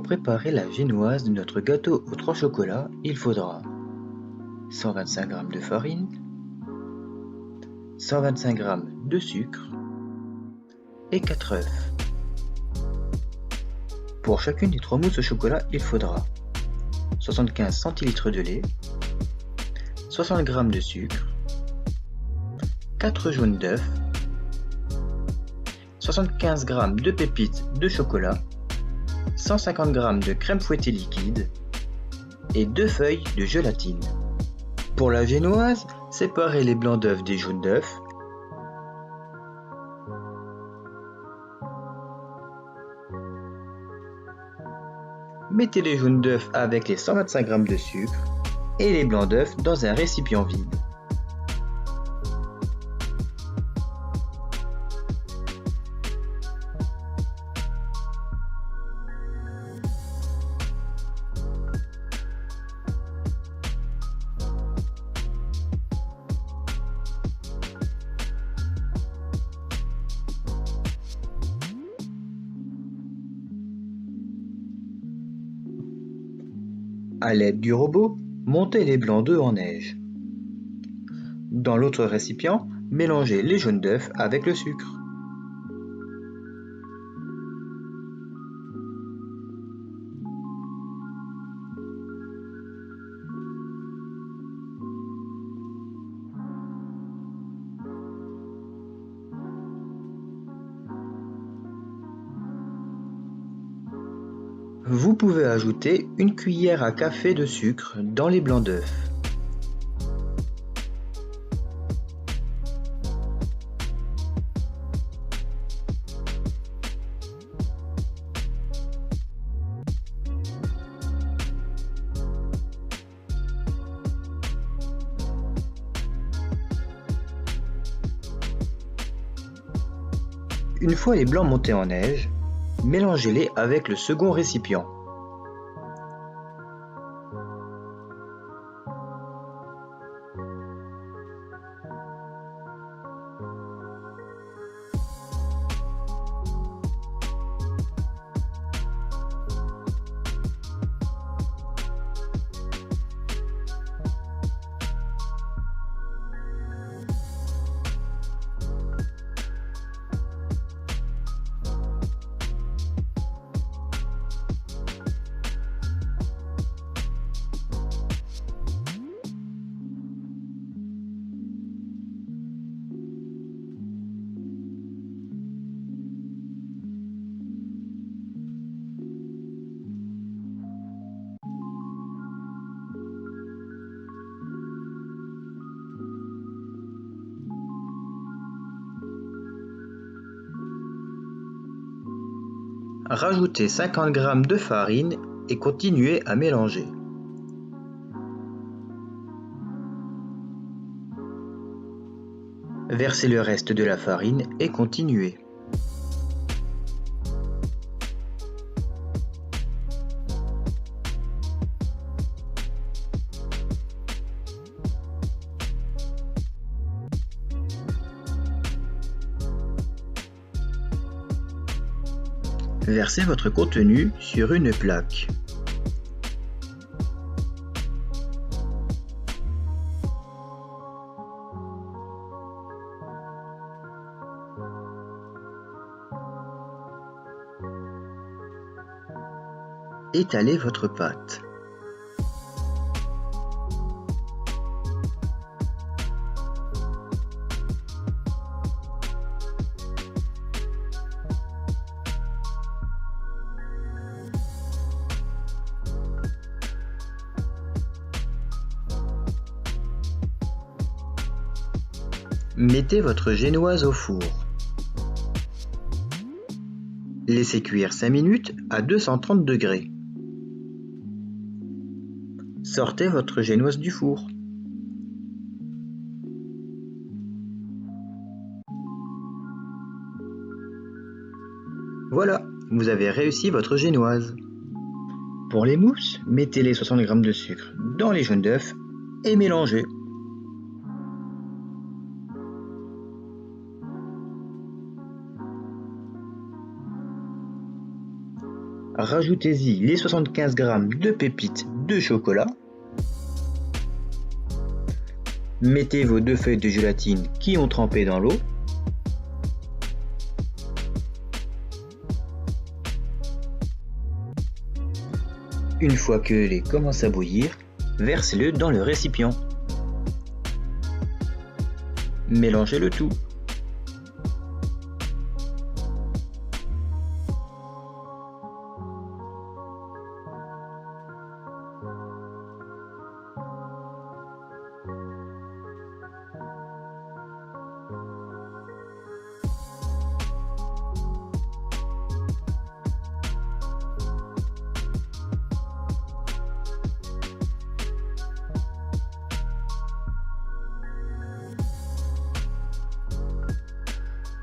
préparer la génoise de notre gâteau aux 3 chocolats, il faudra 125 g de farine, 125 g de sucre et 4 œufs. Pour chacune des 3 mousses au chocolat, il faudra 75 cl de lait, 60 g de sucre, 4 jaunes d'œufs, 75 g de pépites de chocolat, 150 g de crème fouettée liquide et 2 feuilles de gélatine. Pour la génoise, séparez les blancs d'œufs des jaunes d'œufs. Mettez les jaunes d'œufs avec les 125 g de sucre et les blancs d'œufs dans un récipient vide. À l'aide du robot, montez les blancs d'œufs en neige. Dans l'autre récipient, mélangez les jaunes d'œufs avec le sucre. Vous pouvez ajouter une cuillère à café de sucre dans les blancs d'œufs. Une fois les blancs montés en neige, mélangez-les avec le second récipient. Rajoutez 50 g de farine et continuez à mélanger. Versez le reste de la farine et continuez. Versez votre contenu sur une plaque. Étalez votre pâte. Mettez votre génoise au four. Laissez cuire 5 minutes à 230 degrés. Sortez votre génoise du four. Voilà, vous avez réussi votre génoise. Pour les mousses, mettez les 60 g de sucre dans les jaunes d'œufs et mélangez. rajoutez-y les 75 g de pépites de chocolat. Mettez vos 2 feuilles de gélatine qui ont trempé dans l'eau. Une fois que le lait commence à bouillir, versez-le dans le récipient. Mélangez le tout.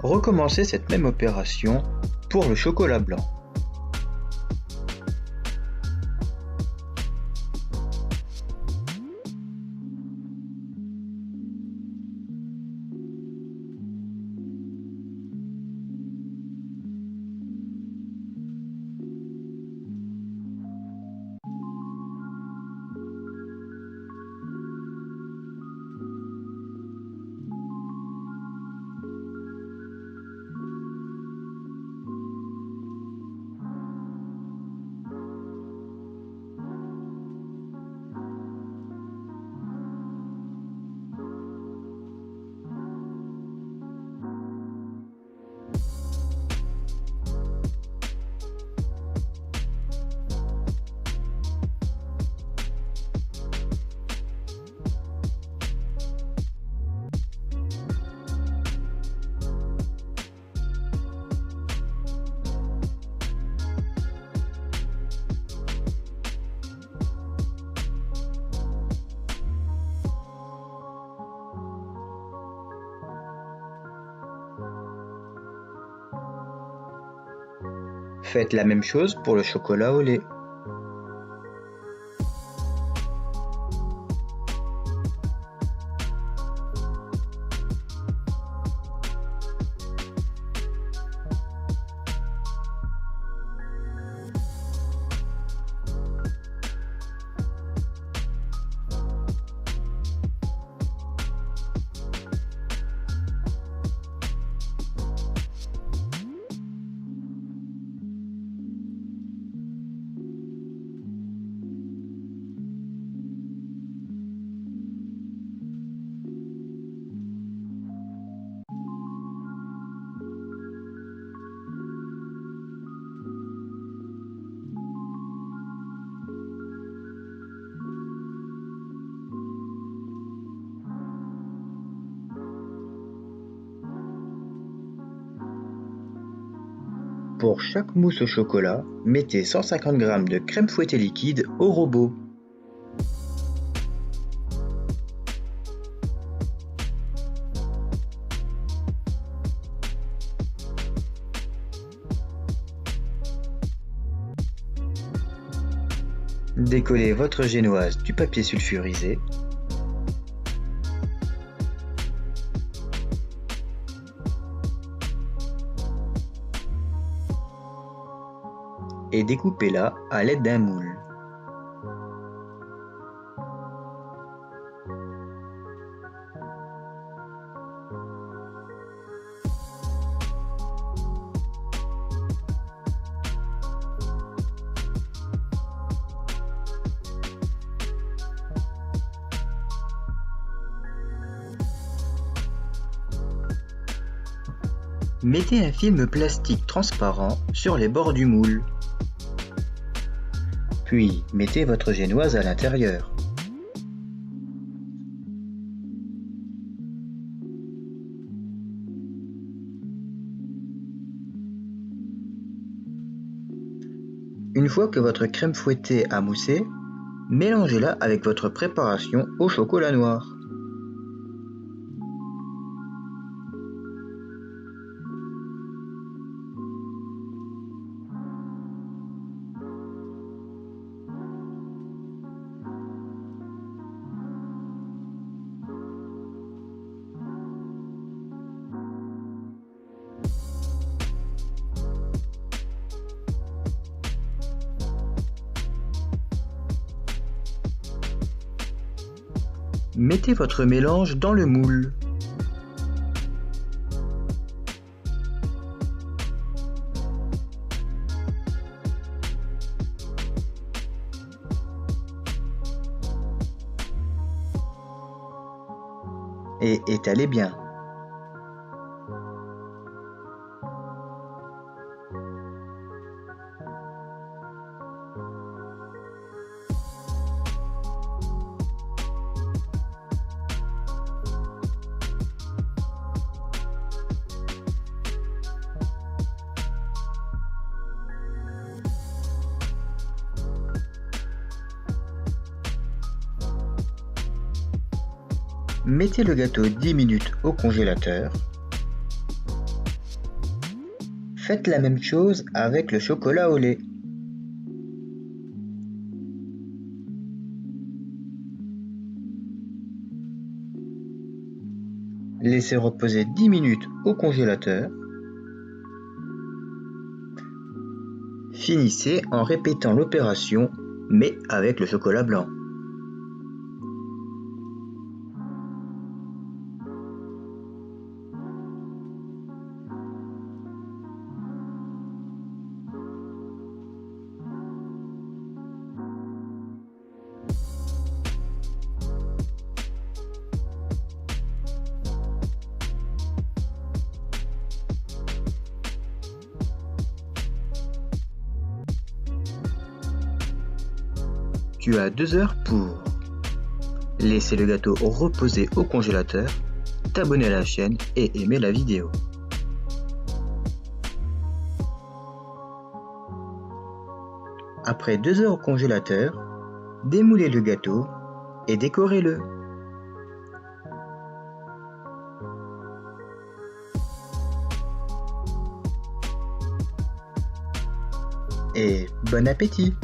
Recommencez cette même opération pour le chocolat blanc. Faites la même chose pour le chocolat au lait. Pour chaque mousse au chocolat, mettez 150 g de crème fouettée liquide au robot. Décollez votre génoise du papier sulfurisé. Et découpez-la à l'aide d'un moule. Mettez un film plastique transparent sur les bords du moule. Puis, mettez votre génoise à l'intérieur. Une fois que votre crème fouettée a moussé, mélangez-la avec votre préparation au chocolat noir. Mettez votre mélange dans le moule. Et étalez bien. Mettez le gâteau 10 minutes au congélateur. Faites la même chose avec le chocolat au lait. Laissez reposer 10 minutes au congélateur. Finissez en répétant l'opération, mais avec le chocolat blanc. Tu as 2 heures pour laisser le gâteau reposer au congélateur, t'abonner à la chaîne et aimer la vidéo. Après 2 heures au congélateur, démoulez le gâteau et décorez-le. Et bon appétit!